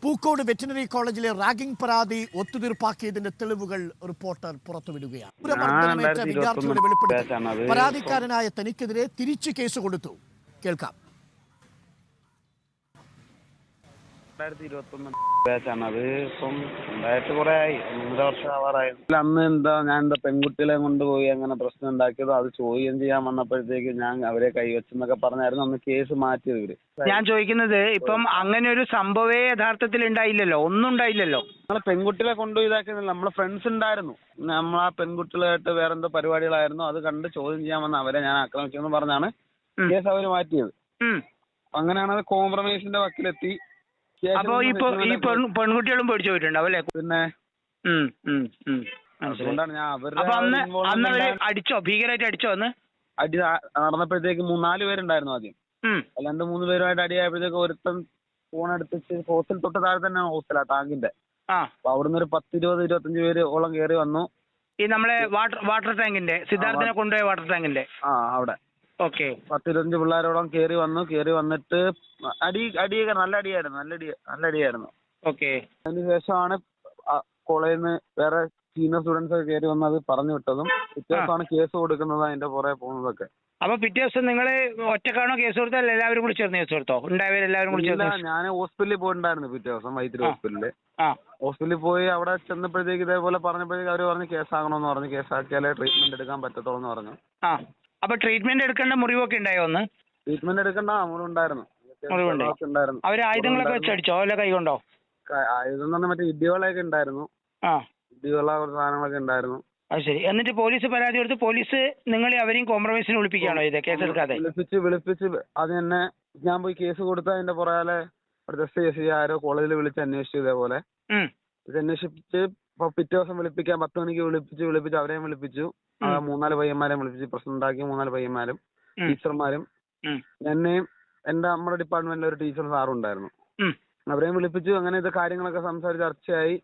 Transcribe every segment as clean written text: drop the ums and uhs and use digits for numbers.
Pookode veterinary കോളേജിലെ ragging പരാതി ഒത്തുതീർപ്പാക്കിയതിന്റെ തെളിവുകൾ റിപ്പോർട്ടർ പുറത്തുവിടുകയാണ്. ക്രൂരമർദ്ദനമേറ്റ വിദ്യാർത്ഥിയുടെ വെളിപ്പെടുത്തൽ പരാതിക്കാരനായ തനിക്കെതിരെ തിരിച്ചു കേസ് കൊടുത്തു. കേൾക്കാം. 2021 ബാച്ചാണ് അത്. ഇപ്പം ഉണ്ടായിട്ട് കുറെ ആയി, 1.5 വർഷം ആവാറായി. അന്ന് ഞാൻ പെൺകുട്ടികളെ കൊണ്ടുപോയി അങ്ങനെ പ്രശ്നം ഉണ്ടാക്കിയതോ അത് ചോദ്യം ചെയ്യാൻ വന്നപ്പോഴത്തേക്ക് ഞാൻ അവരെ കൈവച്ചെന്നൊക്കെ പറഞ്ഞായിരുന്നു അന്ന് കേസ് മാറ്റിയത് ഇവര്. ഞാൻ ചോദിക്കുന്നത് ഇപ്പം അങ്ങനെ ഒരു സംഭവേ യഥാർത്ഥത്തിൽ ഉണ്ടായില്ലല്ലോ, ഒന്നും ഉണ്ടായില്ലല്ലോ. നമ്മള് പെൺകുട്ടികളെ കൊണ്ടുപോയി ഇതാക്കുന്നില്ല, നമ്മളെ ഫ്രണ്ട്സ് ഉണ്ടായിരുന്നു. നമ്മൾ ആ പെൺകുട്ടികളായിട്ട് വേറെ എന്തോ പരിപാടികളായിരുന്നു, അത് കണ്ട് ചോദ്യം ചെയ്യാൻ വന്ന അവരെ ഞാൻ ആക്രമിച്ചെന്ന് പറഞ്ഞാണ് കേസ് അവര് മാറ്റിയത്. അങ്ങനെയാണ് അത് കോംപ്രമൈസിന്റെ വക്കിലെത്തി. അപ്പൊ ഈ പെൺകുട്ടികളും പേടിച്ചു പോയിട്ടുണ്ടാവും അല്ലേ? പിന്നെ അതുകൊണ്ടാണ് ഞാൻ അവരുടെ അടിച്ചോ, ഭീകരമായിട്ട് അടിച്ചോ? അന്ന് അടി നടന്നപ്പോഴത്തേക്ക് 3-4 പേരുണ്ടായിരുന്നു ആദ്യം. 2-3 പേരുമായിട്ട് അടിയായപ്പോഴത്തേക്ക് ഒരുത്തൻ ഫോൺ എടുത്തിട്ട് ഹോസ്റ്റൽ തൊട്ട് താഴെ തന്നെ ഹോസ്റ്റലാ ടാങ്കിന്റെ. അപ്പൊ അവിടുന്ന് ഒരു 10-20-25 പേരോളം കയറി വന്നു. ഈ നമ്മളെ വാട്ടർ ടാങ്കിന്റെ സിദ്ധാർത്ഥിനെ കൊണ്ടുപോയ വാട്ടർ ടാങ്കിന്റെ അവിടെ 10-25 പിള്ളേരോളം കയറി വന്നിട്ട് അടിയൊക്കെ നല്ല അടിയായിരുന്നു. അതിനുശേഷമാണ് കോളേജിൽ നിന്ന് വേറെ സീനിയർ സ്റ്റുഡൻസ് ഒക്കെ കയറി വന്നത് പറഞ്ഞു വിട്ടതും പിറ്റേ ദിവസമാണ് കേസ് കൊടുക്കുന്നത്, അതിന്റെ പുറകെ പോകുന്നതൊക്കെ. അപ്പൊ പിറ്റേ ദിവസം നിങ്ങള് ഒറ്റക്കാണോ കേസ് കൊടുത്തോ, എല്ലാവരും കൂടി ചേർന്ന് കേസ് കൊടുത്തോ? ഉണ്ടായവരെല്ലാവരും കൂടി ചേർന്ന്? ഞാൻ ഹോസ്പിറ്റലിൽ പോയിട്ടുണ്ടായിരുന്നു പിറ്റേ ദിവസം, വൈത്തിരി ഹോസ്പിറ്റലിൽ പോയി. അവിടെ ചെന്നപ്പോഴത്തേക്ക് ഇതേപോലെ പറഞ്ഞപ്പോഴത്തേക്ക് അവര് പറഞ്ഞു കേസാകണമെന്ന് പറഞ്ഞു. കേസാക്കിയാലേ ട്രീറ്റ്മെന്റ് എടുക്കാൻ പറ്റത്തുള്ളൂ എന്ന് പറഞ്ഞു. അപ്പൊ ട്രീറ്റ്മെന്റ് എടുക്കേണ്ട മുറിവൊക്കെ ഉണ്ടായോ? ഒന്ന് ട്രീറ്റ്മെന്റ് എടുക്കേണ്ട മുറിവുണ്ടായിരുന്നു. അവര് ആയുധങ്ങളൊക്കെ വെച്ച് അടിച്ചോ അല്ല കൈ കൊണ്ടോ? ആയുധം മറ്റേ ഇടിവളയൊക്കെ ഉണ്ടായിരുന്നു. ഇടിവള സാധനങ്ങളൊക്കെ ഉണ്ടായിരുന്നു. അത് ശരി. എന്നിട്ട് പോലീസ് പരാതി കൊടുത്ത് പോലീസ് നിങ്ങളെ അവരെയും കോംപ്രമൈസിന് വിളിപ്പിക്കുകയാണോ ഇത് കേസെടുക്കാതെ? വിളിപ്പിച്ച് അത് തന്നെ ഞാൻ പോയി കേസ് കൊടുത്ത അതിന്റെ പുറകെ ജസ്റ്റ് ആരോ കോളേജിൽ വിളിച്ച് അന്വേഷിച്ചു. ഇതേപോലെ അന്വേഷിച്ച് പിറ്റേ ദിവസം വിളിപ്പിക്കാൻ 10 മണിക്ക് വിളിപ്പിച്ച് അവരെയും വിളിപ്പിച്ചു. 3-4 പയ്യന്മാരെയും വിളിപ്പിച്ച് പ്രശ്നം ഉണ്ടാക്കി. 3-4 പയ്യന്മാരും ടീച്ചർമാരും എന്നെയും നമ്മുടെ ഡിപ്പാർട്ട്മെന്റിലെ ഒരു ടീച്ചർ സാറും ഉണ്ടായിരുന്നു. അവരെയും വിളിപ്പിച്ചു. അങ്ങനെ ഇത് കാര്യങ്ങളൊക്കെ സംസാരിച്ച് ചർച്ചയായി.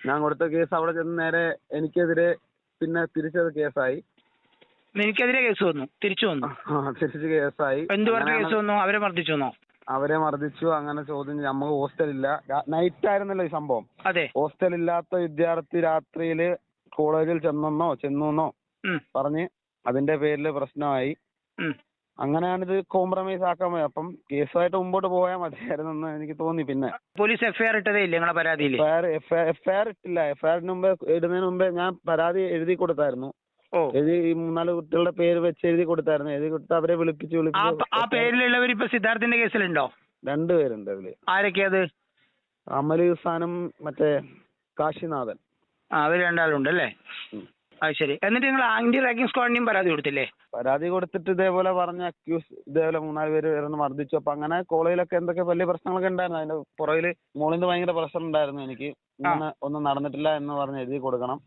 ഞാൻ കൊടുത്ത കേസ് അവിടെ ചെന്ന് നേരെ എനിക്കെതിരെ പിന്നെ തിരിച്ചത് കേസായി. എനിക്കെതിരെ കേസ് വന്നു, തിരിച്ചു കേസായി. എന്ത് പറഞ്ഞ കേസ് വന്നു? അവരെ മർദ്ദിച്ചു. അങ്ങനെ ചോദ്യം നമുക്ക് ഹോസ്റ്റലില്ല, നൈറ്റ് ആയിരുന്നല്ലോ ഈ സംഭവം. ഹോസ്റ്റലില്ലാത്ത വിദ്യാർത്ഥി രാത്രിയില് കോളേജിൽ ചെന്നോ പറഞ്ഞ് അതിന്റെ പേരില് പ്രശ്നമായി. അങ്ങനെയാണിത് കോംപ്രമൈസ് ആക്കാൻ പോയത്. അപ്പം കേസുമായിട്ട് മുമ്പോട്ട് പോയാൽ മതിയായിരുന്നെന്ന് എനിക്ക് തോന്നി. പിന്നെ പോലീസ് എഫ്ഐആർ ഇട്ടതേ ഇല്ല നിങ്ങളെ പരാതിയിൽ? എഫ്ഐആർ ഇട്ടില്ല. എഫ്ഐആറിന് മുമ്പേ ഇടുന്നതിന് മുമ്പേ ഞാൻ പരാതി എഴുതി കൊടുത്തായിരുന്നു. എഴുതി 3-4 കുട്ടികളുടെ പേര് വെച്ച് എഴുതി കൊടുത്തായിരുന്നു. എഴുതി കൊടുത്ത് അവരെ വിളിപ്പിച്ചു. ആ പേരിലുള്ളവർ ഇപ്പൊ സിദ്ധാർത്ഥിന്റെ കേസിലുണ്ടോ? 2 പേരുണ്ട് അതില്. ആരൊക്കെയത്? അമൽ ഹുസാനും മറ്റേ കാശിനാഥൻ. അവർ 2 ആളുണ്ട് അല്ലേ? അത് ശരി. എന്നിട്ട് നിങ്ങൾ ആന്റി റാഗിംഗ് സ്ക്വാഡിനെയും പരാതി കൊടുത്തില്ലേ? പരാതി കൊടുത്തിട്ട് ഇതേപോലെ പറഞ്ഞ അക്യൂസ് ഇതേപോലെ 3-4 പേര് വരുന്ന മർദ്ദിച്ചു. അപ്പൊ അങ്ങനെ കോളേജിലൊക്കെ എന്തൊക്കെ വലിയ പ്രശ്നങ്ങളൊക്കെ ഉണ്ടായിരുന്നു. അതിന്റെ പുറകില് മോളിന്ന് ഭയങ്കര പ്രശ്നം ഉണ്ടായിരുന്നു. എനിക്ക് ഇങ്ങനെ ഒന്നും നടന്നിട്ടില്ല എന്ന് പറഞ്ഞ് എഴുതി കൊടുക്കണം.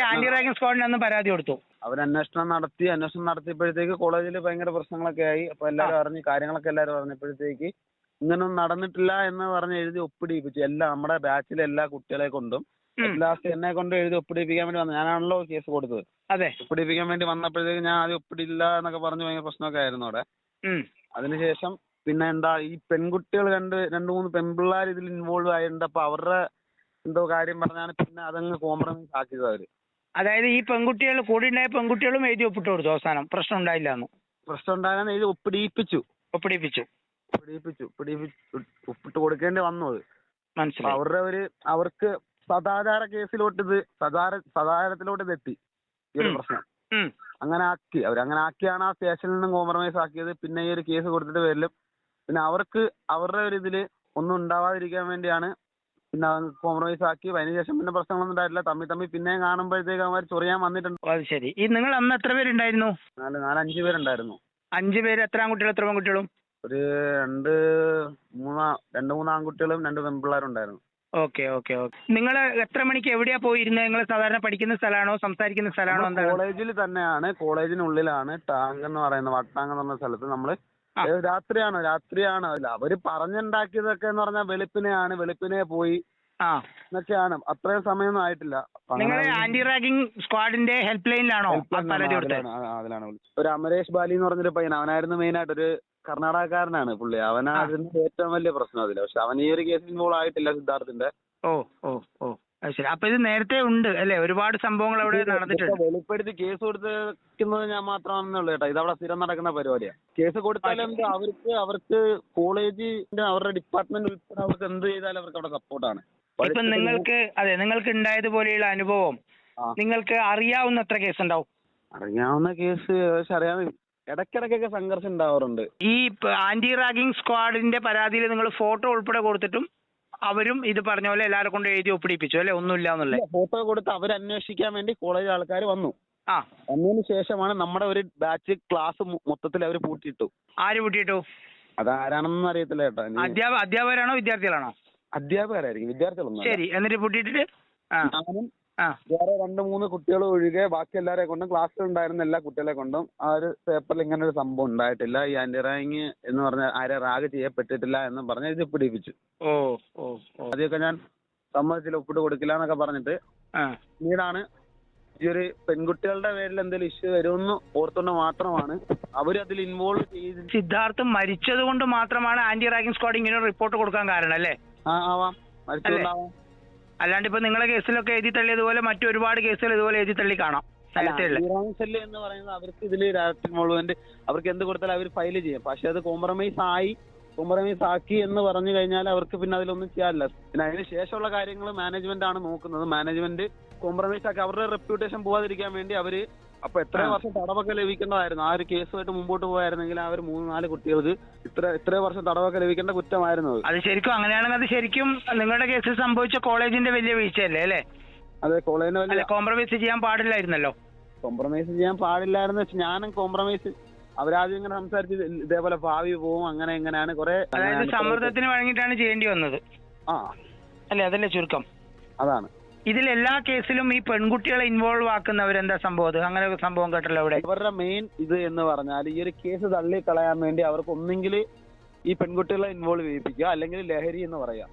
ആന്റി റാഗിംഗ് സ്ക്വാഡിന് പരാതി കൊടുത്തു. അവർ അന്വേഷണം നടത്തിയപ്പോഴത്തേക്ക് കോളേജിൽ ഭയങ്കര പ്രശ്നങ്ങളൊക്കെ ആയി. അപ്പൊ കാര്യങ്ങളൊക്കെ എല്ലാവരും അറിഞ്ഞപ്പോഴത്തേക്ക് ഇങ്ങനൊന്നും നടന്നിട്ടില്ല എന്ന് പറഞ്ഞ് എഴുതി ഒപ്പിടിപ്പിച്ചു. നമ്മുടെ ബാച്ചിലെ എല്ലാ കുട്ടികളെ കൊണ്ടും ലാസ്റ്റ് എന്നെ കൊണ്ട് എഴുതി ഒപ്പിടിപ്പിക്കാൻ വേണ്ടി വന്നു. ഞാനാണല്ലോ കേസ് കൊടുത്തത്. ഒപ്പിടിപ്പിക്കാൻ വേണ്ടി വന്നപ്പോഴത്തേക്ക് ഞാൻ ആദ്യം ഒപ്പിടില്ല എന്നൊക്കെ പറഞ്ഞ് ഭയങ്കര പ്രശ്നമൊക്കെ ആയിരുന്നു അവിടെ. അതിനുശേഷം പിന്നെ ഈ പെൺകുട്ടികൾ 2-3 പെൺപിള്ളേർ ഇതിൽ ഇൻവോൾവ് ആയിട്ടുണ്ട്. അപ്പൊ അവരുടെ എന്തോ കാര്യം പറഞ്ഞാണ് പിന്നെ അതങ്ങ് കോംപ്രമൈസ് ആക്കിയത് അവര്. അതായത് ഈ പെൺകുട്ടികൾ കൂടെ ഉണ്ടായ പെൺകുട്ടികളും എഴുതി ഒപ്പിട്ട് കൊടുത്തു. അവസാനം പ്രശ്നം ഉണ്ടായില്ലാന്ന് എഴുതി ഒപ്പിടിപ്പിച്ചു. ഒപ്പിട്ട് കൊടുക്കേണ്ടി വന്നു. അത് മനസ്സിലായി. അവർക്ക് സദാചാര കേസിലോട്ട് സദാചാരത്തിലോട്ട് എത്തി ഈ ഒരു പ്രശ്നം. അങ്ങനെ ആക്കിയാണ് ആ സ്റ്റേഷനിൽ നിന്നും കോംപ്രമൈസ് ആക്കിയത്. പിന്നെ ഈ ഒരു കേസ് കൊടുത്തിട്ട് പേരിലും പിന്നെ അവരുടെ ഒരു ഇതില് ഒന്നും ഉണ്ടാവാതിരിക്കാൻ വേണ്ടിയാണ് പിന്നെ കോംപ്രമൈസ് ആക്കി. അതിനുശേഷം പിന്നെ പ്രശ്നങ്ങളൊന്നും ഉണ്ടായിട്ടില്ല. തമ്മിൽ പിന്നെയും കാണുമ്പോഴത്തേക്ക് അവന്മാർ ചൊറിയാൻ വന്നിട്ടുണ്ട്. ശരി. നിങ്ങൾ അന്ന് എത്ര പേരുണ്ടായിരുന്നു? 4-5 പേരുണ്ടായിരുന്നു. 5 പേര്. എത്ര ആൺകുട്ടികളും എത്ര പെൺകുട്ടികളും? ഒരു 2-3 ആൺകുട്ടികളും 2 പെൺപിള്ളേരുണ്ടായിരുന്നു. ഓക്കെ. നിങ്ങൾ എത്ര മണിക്ക് എവിടെയാ പോയിരുന്നത്? നിങ്ങൾ സാധാരണ പഠിക്കുന്ന സ്ഥലമാണോ സംസാരിക്കുന്ന സ്ഥലമാണോ? കോളേജിൽ തന്നെയാണ്. കോളേജിനുള്ളിലാണ് ടാങ്ക് എന്ന് പറയുന്ന വട്ടാങ്ക് എന്ന് പറഞ്ഞ സ്ഥലത്ത്. നമ്മള് രാത്രിയാണ് അവര് പറഞ്ഞുണ്ടാക്കിയതൊക്കെ എന്ന് പറഞ്ഞാൽ വെളുപ്പിനെ പോയി എന്നൊക്കെയാണ്. അത്രയും സമയമൊന്നും ആയിട്ടില്ല. നിങ്ങൾ ആന്റി റാഗിംഗ് സ്ക്വാഡിന്റെ ഹെൽപ്പ് ലൈനിലാണോ? അതിലാണ്. ഒരു അമരേഷ് ബാലി എന്ന് പറഞ്ഞൊരു പയ്യൻ, അവനായിരുന്നു മെയിൻ ആയിട്ട്. ഒരു കർണാടകക്കാരനാണ് പുള്ളി. അവനാ അതിന്റെ ഏറ്റവും വലിയ പ്രശ്നം അതില്ല. പക്ഷെ അവൻ ഈ ഒരു കേസിൽ ഇൻവോൾവ് ആയിട്ടില്ല സിദ്ധാർത്ഥിന്റെ. ഓ ഓ ഓ അത് ശരി. അപ്പൊ ഇത് നേരത്തെ ഉണ്ട് അല്ലേ? ഒരുപാട് സംഭവങ്ങൾ അവിടെ നടന്നിട്ടുണ്ട്. വെളിപ്പെടുത്തി കേസ് കൊടുത്തിരിക്കുന്നത് ഞാൻ മാത്രമാണെന്നേ ഉള്ളൂ ചേട്ടാ. ഇതവിടെ സ്ഥിരം നടക്കുന്ന പരിപാടിയാണ്. കേസ് കൊടുത്താലും എന്ത് അവർക്ക് കോളേജിന്റെ അവരുടെ ഡിപ്പാർട്ട്മെന്റ് ഉൾപ്പെടെ അവർക്ക് എന്ത് ചെയ്താലും അവർക്ക് അവിടെ സപ്പോർട്ടാണ്. ഇപ്പൊ നിങ്ങൾക്ക് ഉണ്ടായതുപോലെയുള്ള അനുഭവം നിങ്ങൾക്ക് അറിയാവുന്ന എത്ര കേസ് ഉണ്ടാവും? അറിയാവുന്ന കേസ് പക്ഷെ ഇടയ്ക്കിടയ്ക്കൊക്കെ സംഘർഷം ഉണ്ടാവാറുണ്ട്. ഈ ആന്റി റാഗിംഗ് സ്ക്വാഡിന്റെ പരാതിയിൽ നിങ്ങൾ ഫോട്ടോ ഉൾപ്പെടെ കൊടുത്തിട്ടും അവരും ഇത് പറഞ്ഞ പോലെ എല്ലാവരും കൊണ്ട് എഴുതി ഒപ്പിടിപ്പിച്ചു അല്ലെ? ഒന്നുമില്ല എന്നുള്ള ഫോട്ടോ കൊടുത്ത് അവരന്വേഷിക്കാൻ വേണ്ടി കോളേജ് ആൾക്കാർ വന്നു. വന്നതിന് ശേഷമാണ് നമ്മുടെ ഒരു ബാച്ച് ക്ലാസ് മൊത്തത്തിൽ അവർ പൂട്ടിയിട്ടു. ആര് പൂട്ടിയിട്ടു? അതാരാണെന്നൊന്നും അറിയത്തില്ല ചേട്ടാ. അധ്യാപകരാണോ വിദ്യാർത്ഥികളാണോ? അധ്യാപകരായിരിക്കും, വിദ്യാർത്ഥികളൊന്നും. ശരി, എന്നിട്ട് പൂട്ടിയിട്ടിട്ട് ഞാനും വേറെ 2-3 കുട്ടികൾ ഒഴികെ ബാക്കി എല്ലാവരെ കൊണ്ടും ക്ലാസ്സിൽ ഉണ്ടായിരുന്ന എല്ലാ കുട്ടികളെ കൊണ്ടും ആ ഒരു പേപ്പറിൽ ഇങ്ങനെ ഒരു സംഭവം ഉണ്ടായിട്ടില്ല, ഈ ആന്റി റാഗിങ് എന്ന് പറഞ്ഞ ആരെ റാഗ് ചെയ്യപ്പെട്ടിട്ടില്ല എന്ന് പറഞ്ഞ് ഇത് പിടിപ്പിച്ചു. ആദ്യമൊക്കെ ഞാൻ സമ്മതിച്ചില്ല, ഒപ്പിട്ട് കൊടുക്കില്ല എന്നൊക്കെ പറഞ്ഞിട്ട് പിന്നീടാണ് ഈ ഒരു പെൺകുട്ടികളുടെ പേരിൽ എന്തെങ്കിലും ഇഷ്യൂ വരുമെന്ന് ഓർത്തുകൊണ്ട് മാത്രമാണ് അവരതിൽ ഇൻവോൾവ് ചെയ്ത്. സിദ്ധാർത്ഥ് മരിച്ചത് കൊണ്ട് മാത്രമാണ് ആന്റി റാഗിംഗ് സ്ക്വാഡ് ഇങ്ങനെ റിപ്പോർട്ട് കൊടുക്കാൻ കാരണം അല്ലേ? ആവാം, മരിച്ചതുകൊണ്ടാവാം. അല്ലാണ്ട് ഇപ്പൊ നിങ്ങളെ കേസിലൊക്കെ എഴുതി തള്ളിയതുപോലെ മറ്റൊരുപാട് കേസുകൾ ഇതുപോലെ എഴുതി തള്ളി കാണാം. സെല്ല് എന്ന് പറയുന്നത് അവർക്ക് ഇതിൽ ഇൻവോൾവ്മെന്റ് അവർക്ക് എന്ത് കൊടുത്താലും അവർ ഫയൽ ചെയ്യും. പക്ഷെ അത് കോംപ്രമൈസ് ആക്കി എന്ന് പറഞ്ഞു കഴിഞ്ഞാൽ അവർക്ക് പിന്നെ അതിലൊന്നും ചെയ്യാനില്ല. പിന്നെ അതിന് ശേഷമുള്ള കാര്യങ്ങൾ മാനേജ്മെന്റ് ആണ് നോക്കുന്നത്. മാനേജ്മെന്റ് കോംപ്രമൈസ് ആക്കി അവരുടെ റെപ്യൂട്ടേഷൻ പോവാതിരിക്കാൻ വേണ്ടി അവര് അപ്പൊ എത്ര വർഷം തടവൊക്കെ ലഭിക്കേണ്ടതായിരുന്നു. ആ ഒരു കേസുമായിട്ട് മുമ്പോട്ട് പോയായിരുന്നെങ്കിൽ ആ ഒരു 3-4 കുട്ടികൾക്ക് ഇത്ര വർഷം തടവൊക്കെ ലഭിക്കേണ്ട കുറ്റമായിരുന്നു അത്. ശരിക്കും അങ്ങനെയാണെങ്കിൽ അത് ശരിക്കും നിങ്ങളുടെ കേസിൽ സംഭവിച്ച കോളേജിന്റെ വലിയ വീഴ്ചയല്ലേ അല്ലേ? അതെ, കോളേജിന് കോംപ്രമൈസ് ചെയ്യാൻ പാടില്ലായിരുന്നല്ലോ. കോംപ്രമൈസ് ചെയ്യാൻ പാടില്ലായിരുന്നു. ഞാനും കോംപ്രമൈസ് അവരാദ്യം ഇങ്ങനെ സംസാരിച്ച് ഇതേപോലെ ഭാവി പോവും അങ്ങനെ എങ്ങനെയാണ് കുറെ, അതായത് സമ്മർദ്ദത്തിന് വഴങ്ങിയിട്ടാണ് ചെയ്യേണ്ടി വന്നത് അല്ലേ? അതല്ലേ ചുരുക്കം? അതാണ്. ഇതിൽ എല്ലാ കേസിലും ഈ പെൺകുട്ടികളെ ഇൻവോൾവ് ആക്കുന്നവരെന്താ സംഭവം? അങ്ങനെ ഒരു സംഭവം കേട്ടല്ലോ ഇവിടെ. അവരുടെ മെയിൻ ഇത് എന്ന് പറഞ്ഞാൽ ഈ ഒരു കേസ് തള്ളി കളയാൻ വേണ്ടി അവർക്ക് ഒന്നെങ്കിൽ ഈ പെൺകുട്ടികളെ ഇൻവോൾവ് ചെയ്യിപ്പിക്കുക, അല്ലെങ്കിൽ ലഹരി എന്ന് പറയാം.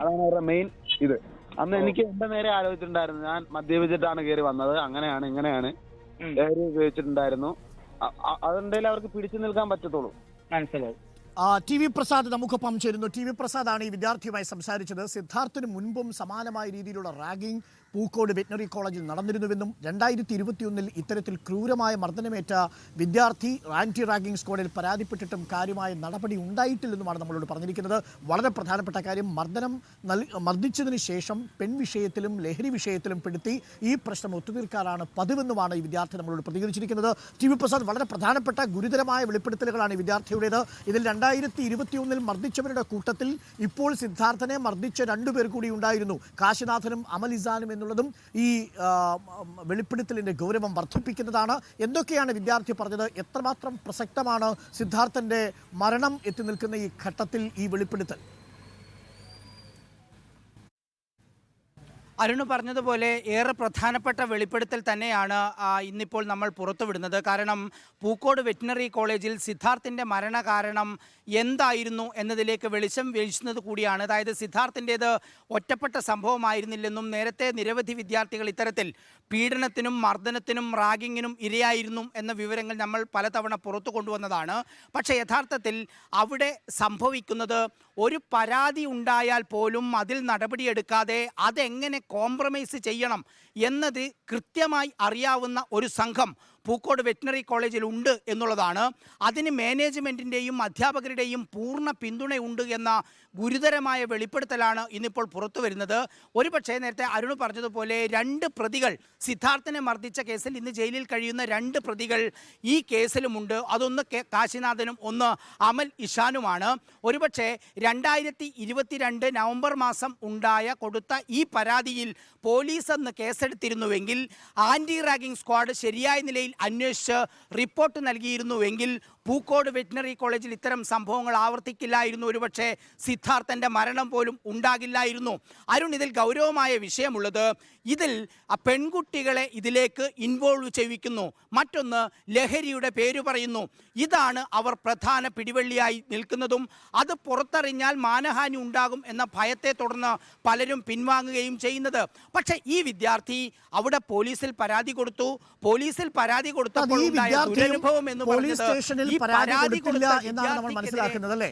അതാണ് അവരുടെ മെയിൻ ഇത്. അന്ന് എനിക്ക് എന്റെ നേരെ ആലോചിച്ചിട്ടുണ്ടായിരുന്നു, ഞാൻ മദ്യപിച്ചിട്ടാണ് കയറി വന്നത്, അങ്ങനെയാണ് ഇങ്ങനെയാണ്, ലഹരി ഉപയോഗിച്ചിട്ടുണ്ടായിരുന്നു. അതെന്തായാലും അവർക്ക് പിടിച്ചു നിൽക്കാൻ പറ്റത്തുള്ളൂ. മനസ്സിലായി. ടി വി പ്രസാദ് നമുക്കൊപ്പം ചേരുന്നു. ടി വി പ്രസാദാണ് ഈ വിദ്യാർത്ഥിയുമായി സംസാരിച്ചത്. സിദ്ധാർത്ഥിന് മുൻപും സമാനമായ രീതിയിലുള്ള റാഗിംഗ് പൂക്കോട് വെറ്റിനറി കോളേജിൽ നടന്നിരുന്നുവെന്നും 2021 ഇത്തരത്തിൽ ക്രൂരമായ മർദ്ദനമേറ്റ വിദ്യാർത്ഥി ആന്റി റാഗിംഗ് സ്ക്വാഡിൽ പരാതിപ്പെട്ടിട്ടും കാര്യമായ നടപടി ഉണ്ടായിട്ടില്ലെന്നുമാണ് നമ്മളോട് പറഞ്ഞിരിക്കുന്നത്. വളരെ പ്രധാനപ്പെട്ട കാര്യം, മർദ്ദിച്ചതിന് ശേഷം പെൺവിഷയത്തിലും ലഹരി വിഷയത്തിലും പെടുത്തി ഈ പ്രശ്നം ഒത്തുതീർക്കാനാണ് പതിവെന്നുമാണ് ഈ വിദ്യാർത്ഥി നമ്മളോട് പ്രതികരിച്ചിരിക്കുന്നത്. ടി വി പ്രസാദ്, വളരെ പ്രധാനപ്പെട്ട ഗുരുതരമായ വെളിപ്പെടുത്തലുകളാണ് ഈ വിദ്യാർത്ഥിയുടേത്. ഇതിൽ 2021 മർദ്ദിച്ചവരുടെ കൂട്ടത്തിൽ ഇപ്പോൾ സിദ്ധാർത്ഥനെ മർദ്ദിച്ച 2 പേർ കൂടി ഉണ്ടായിരുന്നു, കാശിനാഥനും അമലിസാനും എന്നുള്ളതും ഈ വെളിപ്പെടുത്തലിന്റെ ഗൗരവം വർദ്ധിപ്പിക്കുന്നതാണ്. എന്തൊക്കെയാണ് വിദ്യാർത്ഥി പറഞ്ഞത്? എത്രമാത്രം പ്രസക്തമാണ് സിദ്ധാർത്ഥന്റെ മരണം എത്തി നിൽക്കുന്ന ഈ ഘട്ടത്തിൽ ഈ വെളിപ്പെടുത്തൽ? അരുൺ പറഞ്ഞതുപോലെ ഏറെ പ്രധാനപ്പെട്ട വെളിപ്പെടുത്തൽ തന്നെയാണ് ഇന്നിപ്പോൾ നമ്മൾ പുറത്തുവിടുന്നത്. കാരണം പൂക്കോട് വെറ്റിനറി കോളേജിൽ സിദ്ധാർത്ഥിൻ്റെ മരണകാരണം എന്തായിരുന്നു എന്നതിലേക്ക് വെളിച്ചം വീഴ്ചുന്നത് കൂടിയാണ്. അതായത് സിദ്ധാർത്ഥിൻ്റേത് ഒറ്റപ്പെട്ട സംഭവമായിരുന്നില്ലെന്നും നേരത്തെ നിരവധി വിദ്യാർത്ഥികൾ ഇത്തരത്തിൽ പീഡനത്തിനും മർദ്ദനത്തിനും റാഗിങ്ങിനും ഇരയായിരുന്നു എന്ന വിവരങ്ങൾ നമ്മൾ പലതവണ പുറത്തു കൊണ്ടുവന്നതാണ്. പക്ഷേ യഥാർത്ഥത്തിൽ അവിടെ സംഭവിക്കുന്നത് ഒരു പരാതി ഉണ്ടായാൽ പോലും അതിൽ നടപടിയെടുക്കാതെ അതെങ്ങനെ കോംപ്രമൈസ് ചെയ്യണം എന്നത് കൃത്യമായി അറിയാവുന്ന ഒരു സംഘം പൂക്കോട് വെറ്റിനറി കോളേജിൽ ഉണ്ട് എന്നുള്ളതാണ്. അതിന് മാനേജ്മെൻറ്റിൻ്റെയും അധ്യാപകരുടെയും പൂർണ്ണ പിന്തുണയുണ്ട് എന്ന ഗുരുതരമായ വെളിപ്പെടുത്തലാണ് ഇന്നിപ്പോൾ പുറത്തു വരുന്നത്. ഒരുപക്ഷേ നേരത്തെ അരുൺ പറഞ്ഞതുപോലെ 2 പ്രതികൾ സിദ്ധാർത്ഥനെ മർദ്ദിച്ച കേസിൽ ഇന്ന് ജയിലിൽ കഴിയുന്ന 2 പ്രതികൾ ഈ കേസിലുമുണ്ട്. അതൊന്ന് കാശിനാഥനും ഒന്ന് അമൽ ഇഷാനുമാണ്. ഒരുപക്ഷേ 2022 നവംബർ മാസം കൊടുത്ത ഈ പരാതിയിൽ പോലീസ് അന്ന് കേസെടുത്തിരുന്നുവെങ്കിൽ, ആന്റി റാഗിംഗ് സ്ക്വാഡ് ശരിയായ നിലയിൽ അന്വേഷിച്ച് റിപ്പോർട്ട് നൽകിയിരുന്നുവെങ്കിൽ പൂക്കോട് വെറ്റിനറി കോളേജിൽ ഇത്തരം സംഭവങ്ങൾ ആവർത്തിക്കില്ലായിരുന്നു. ഒരുപക്ഷെ സിദ്ധാർത്ഥൻ്റെ മരണം പോലും ഉണ്ടാകില്ലായിരുന്നു. അരുൺ, ഇതിൽ ഗൗരവമായ വിഷയമുള്ളത് ഇതിൽ പെൺകുട്ടികളെ ഇതിലേക്ക് ഇൻവോൾവ് ചെയ്യിക്കുന്നു. മറ്റൊന്ന്, ലഹരിയുടെ പേര് പറയുന്നു. ഇതാണ് അവർ പ്രധാന പിടിവള്ളിയായി നിൽക്കുന്നതും. അത് പുറത്തറിഞ്ഞാൽ മാനഹാനി ഉണ്ടാകും എന്ന ഭയത്തെ തുടർന്ന് പലരും പിൻവാങ്ങുകയും ചെയ്യുന്നത്. പക്ഷേ ഈ വിദ്യാർത്ഥി അവിടെ പോലീസിൽ പരാതി കൊടുത്തു. പോലീസിൽ പരാതി കൊടുത്തപ്പോൾ ഉണ്ടായ ദുരനുഭവം എന്ന് പറയുന്നത് പോലീസിൽ ഈ പരാതി പരാതി കൊടുത്തില്ല കൊടുത്ത എന്നാണ് നമ്മൾ വിദ്യാർത്ഥിക്കെതിരെ മനസ്സിലാക്കുന്നത് അല്ലേ?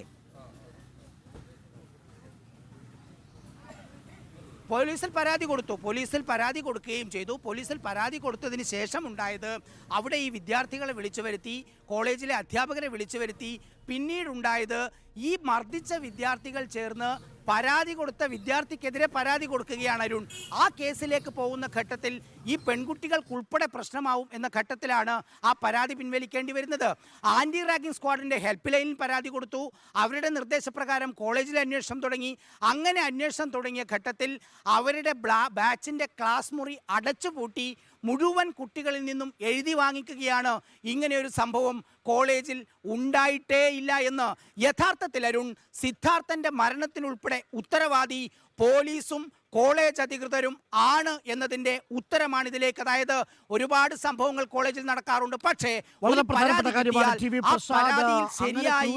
പോലീസിൽ പരാതി കൊടുക്കുകയും ചെയ്തു. പോലീസിൽ പരാതി കൊടുത്തതിന് ശേഷം ഉണ്ടായത് അവിടെ ഈ വിദ്യാർത്ഥികളെ വിളിച്ചു വരുത്തി, കോളേജിലെ അധ്യാപകരെ വിളിച്ചു വരുത്തി. പിന്നീടുണ്ടായത് ഈ മർദ്ദിച്ച വിദ്യാർത്ഥികൾ ചേർന്ന് പരാതി കൊടുത്ത വിദ്യാർത്ഥിക്കെതിരെ പരാതി കൊടുക്കുകയാണ് അരുൺ. ആ കേസിലേക്ക് പോകുന്ന ഘട്ടത്തിൽ ഈ പെൺകുട്ടികൾക്കുൾപ്പെടെ പ്രശ്നമാവും എന്ന ഘട്ടത്തിലാണ് ആ പരാതി പിൻവലിക്കേണ്ടി വരുന്നത്. ആന്റി റാഗിംഗ് സ്ക്വാഡിന്റെ ഹെൽപ്പ് ലൈനിൽ പരാതി കൊടുത്തു. അവരുടെ നിർദ്ദേശപ്രകാരം കോളേജിൽ അന്വേഷണം തുടങ്ങി. അങ്ങനെ അന്വേഷണം തുടങ്ങിയ ഘട്ടത്തിൽ അവരുടെ ബാച്ചിന്റെ ക്ലാസ് മുറി അടച്ചുപൂട്ടി മുഴുവൻ കുട്ടികളിൽ നിന്നും എഴുതി വാങ്ങിക്കുകയാണ്. ഇങ്ങനെയൊരു സംഭവം കോളേജിൽ ഉണ്ടായിട്ടേ ഇല്ല എന്ന്. യഥാർത്ഥത്തിൽ അരുൺ, സിദ്ധാർത്ഥന്റെ മരണത്തിനുൾപ്പെടെ ഉത്തരവാദി പോലീസും കോളേജ് അധികൃതരും ആണ് എന്നതിന്റെ ഉത്തരമാണ് ഇതിലേക്ക്. അതായത് ഒരുപാട് സംഭവങ്ങൾ കോളേജിൽ നടക്കാറുണ്ട്. പക്ഷേ വളരെ പ്രധാനപ്പെട്ട കാര്യമാണ് ടി വി പ്രസാദ്. ശരിയായി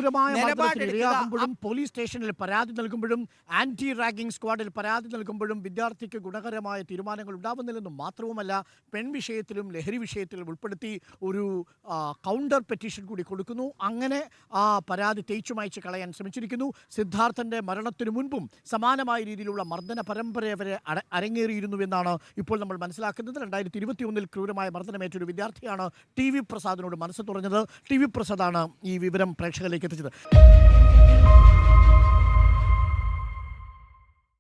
ഇരയാകുമ്പോഴും പോലീസ് സ്റ്റേഷനിൽ പരാതി നൽകുമ്പോഴും ആന്റി റാഗിംഗ് സ്ക്വാഡിൽ പരാതി നൽകുമ്പോഴും വിദ്യാർത്ഥിക്ക് ഗുണകരമായ തീരുമാനങ്ങൾ ഉണ്ടാവുന്നില്ലെന്നും മാത്രവുമല്ല, പെൺവിഷയത്തിലും ലഹരി വിഷയത്തിലും ഉൾപ്പെടുത്തി ഒരു കൗണ്ടർ പെറ്റീഷൻ കൂടി കൊടുക്കുന്നു. അങ്ങനെ ആ പരാതി തേച്ചു മായ്ച്ച് കളയാൻ ശ്രമിച്ചിരിക്കുന്നു. സിദ്ധാർത്ഥന്റെ മരണത്തിനു മുൻപും സമാനമായ രീതിയിലുള്ള മർദ്ദന പരമ്പര വരെ അരങ്ങേറിയിരുന്നുവെന്നാണ് ഇപ്പോൾ നമ്മൾ മനസ്സിലാക്കുന്നത്. 2021 ക്രൂരമായ മർദ്ദനമേറ്റൊരു വിദ്യാർത്ഥിയാണ് ടി വി പ്രസാദിനോട് മനസ്സ് തുറഞ്ഞത്. ടി വി പ്രസാദാണ് ഈ വിവരം പ്രേക്ഷകരിലേക്ക് എത്തിച്ചത്.